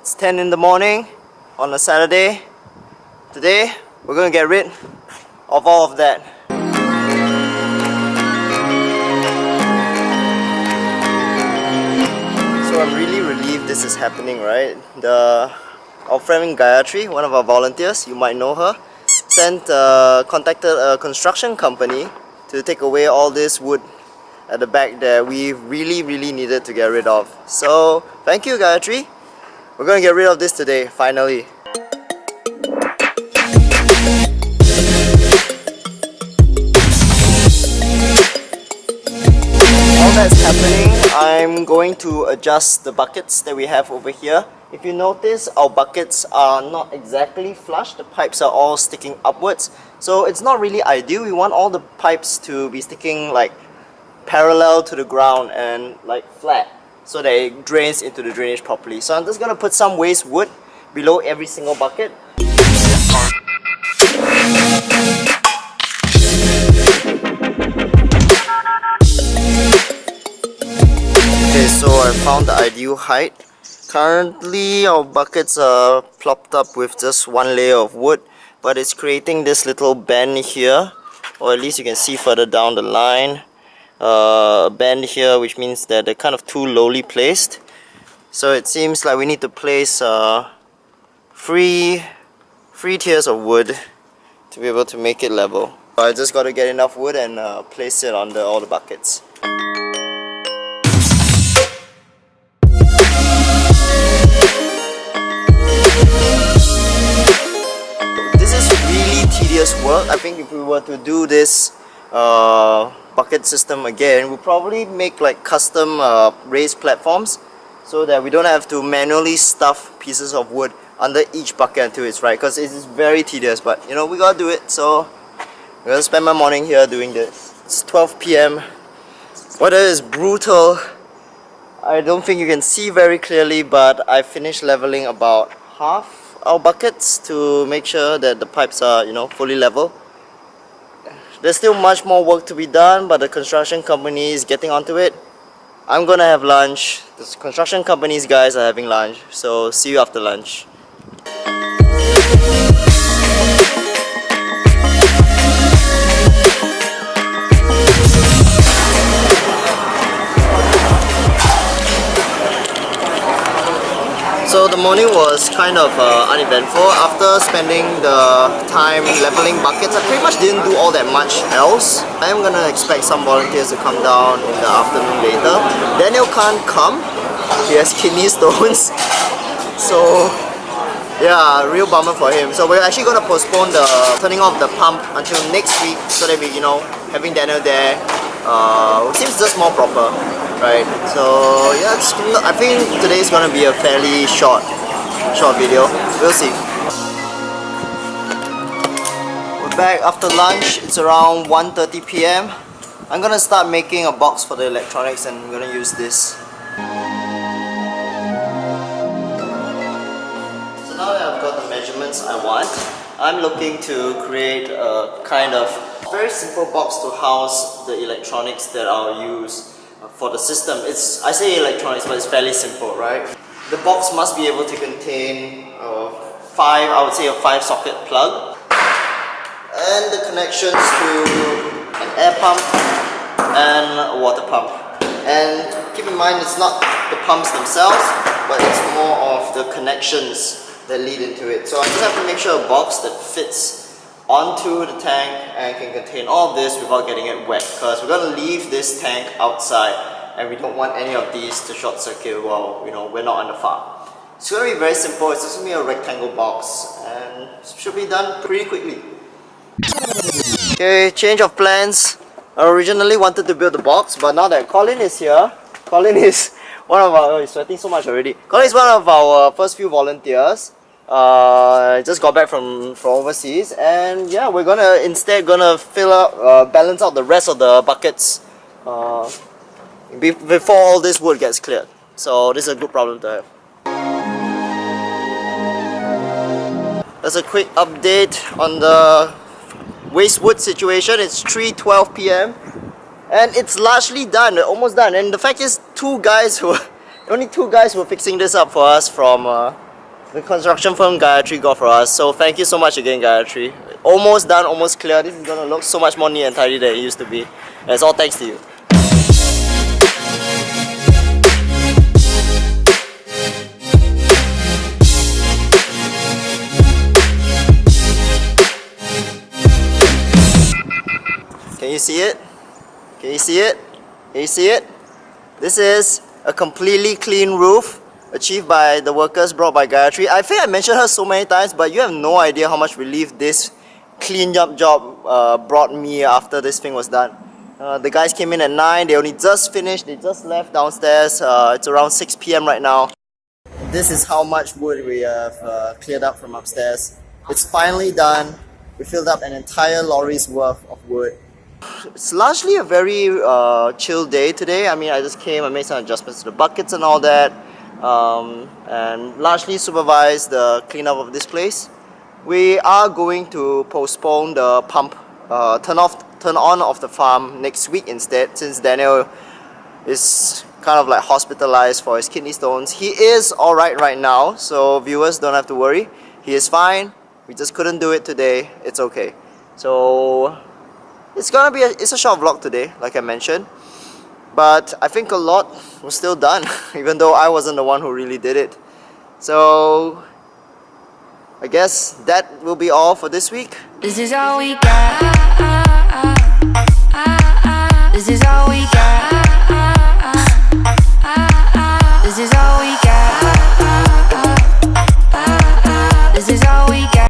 It's 10 in the morning on a Saturday. Today, we're gonna get rid of all of that. So I'm really relieved this is happening, right? Our friend Gayatri, one of our volunteers, you might know her, contacted a construction company to take away all this wood at the back that we really needed to get rid of. So thank you, Gayatri. We're gonna get rid of this today, finally. While that's happening, I'm going to adjust the buckets that we have over here. If you notice, our buckets are not exactly flush. The pipes are all sticking upwards. So it's not really ideal. We want all the pipes to be sticking like parallel to the ground and like flat, so that it drains into the drainage properly. So I'm just gonna put some waste wood below every single bucket. Okay, so I found the ideal height. Currently our buckets are plopped up with just one layer of wood, but it's creating this little bend here, or at least you can see further down the line. A bend here, which means that they're kind of too lowly placed. So it seems like we need to place three tiers of wood to be able to make it level. I just got to get enough wood and place it under all the buckets. This is really tedious work. I think if we were to do this bucket system again, we'll probably make like custom raised platforms so that we don't have to manually stuff pieces of wood under each bucket until it's right, because it is very tedious, but you know, we gotta do it. So I'm gonna spend my morning here doing this. It's 12 PM. Weather is brutal. I don't think you can see very clearly, but I finished leveling about half our buckets to make sure that the pipes are, you know, fully level. There's still much more work to be done, but the construction company is getting onto it. I'm gonna have lunch. The construction company's guys are having lunch, so see you after lunch. So the morning was kind of uneventful. After spending the time leveling buckets, I pretty much didn't do all that much else. I am gonna expect some volunteers to come down in the afternoon later. Daniel can't come. He has kidney stones. So yeah, real bummer for him. So we're actually gonna postpone the turning off the pump until next week, so that we, you know, having Daniel there seems just more proper, right? So yeah, I think today's gonna be a fairly short video. We'll see. We're back after lunch. It's around 1:30 PM. I'm gonna start making a box for the electronics, and I'm gonna use this. So now that I've got the measurements I want, I'm looking to create a kind of very simple box to house the electronics that I'll use for the system. I say electronics, but it's fairly simple, right? The box must be able to contain I would say a 5-socket plug, and the connections to an air pump and a water pump. And keep in mind, it's not the pumps themselves, but it's more of the connections that lead into it. So I just have to make sure a box that fits onto the tank and can contain all of this without getting it wet, because we're going to leave this tank outside and we don't want any of these to short circuit while, you know, we're not on the farm. It's going to be very simple. It's just going to be a rectangle box and should be done pretty quickly. Okay, change of plans. I originally wanted to build the box, but now that Colin is here, Colin is one of our, he's sweating so much already. Colin is one of our first few volunteers. Just got back from overseas, and yeah, we're instead gonna fill up, balance out the rest of the buckets before all this wood gets cleared. So this is a good problem to have. That's a quick update on the waste wood situation. It's 3:12 PM and it's largely done, almost done. And the fact is, only two guys were fixing this up for us from the construction firm Gayatri got for us. So thank you so much again, Gayatri. Almost done, almost clear. This is gonna look so much more neat and tidy than it used to be. And it's all thanks to you. Can you see it? Can you see it? Can you see it? This is a completely clean roof achieved by the workers brought by Gayatri. I think I mentioned her so many times, but you have no idea how much relief this clean up job brought me after this thing was done. The guys came in at 9, they only just finished, they just left downstairs. It's around 6 PM right now. This is how much wood we have cleared up from upstairs. It's finally done. We filled up an entire lorry's worth of wood. It's largely a very chill day today. I mean, I just came, I made some adjustments to the buckets and all that, and largely supervised the cleanup of this place. We are going to postpone the pump turn on of the farm next week instead, since Daniel is kind of like hospitalized for his kidney stones. He is alright right now, so viewers don't have to worry. He is fine. We just couldn't do it today. It's okay. So it's a short vlog today, like I mentioned, but I think a lot was still done, even though I wasn't the one who really did it. So I guess that will be all for this week. This is all we got. This is all we got.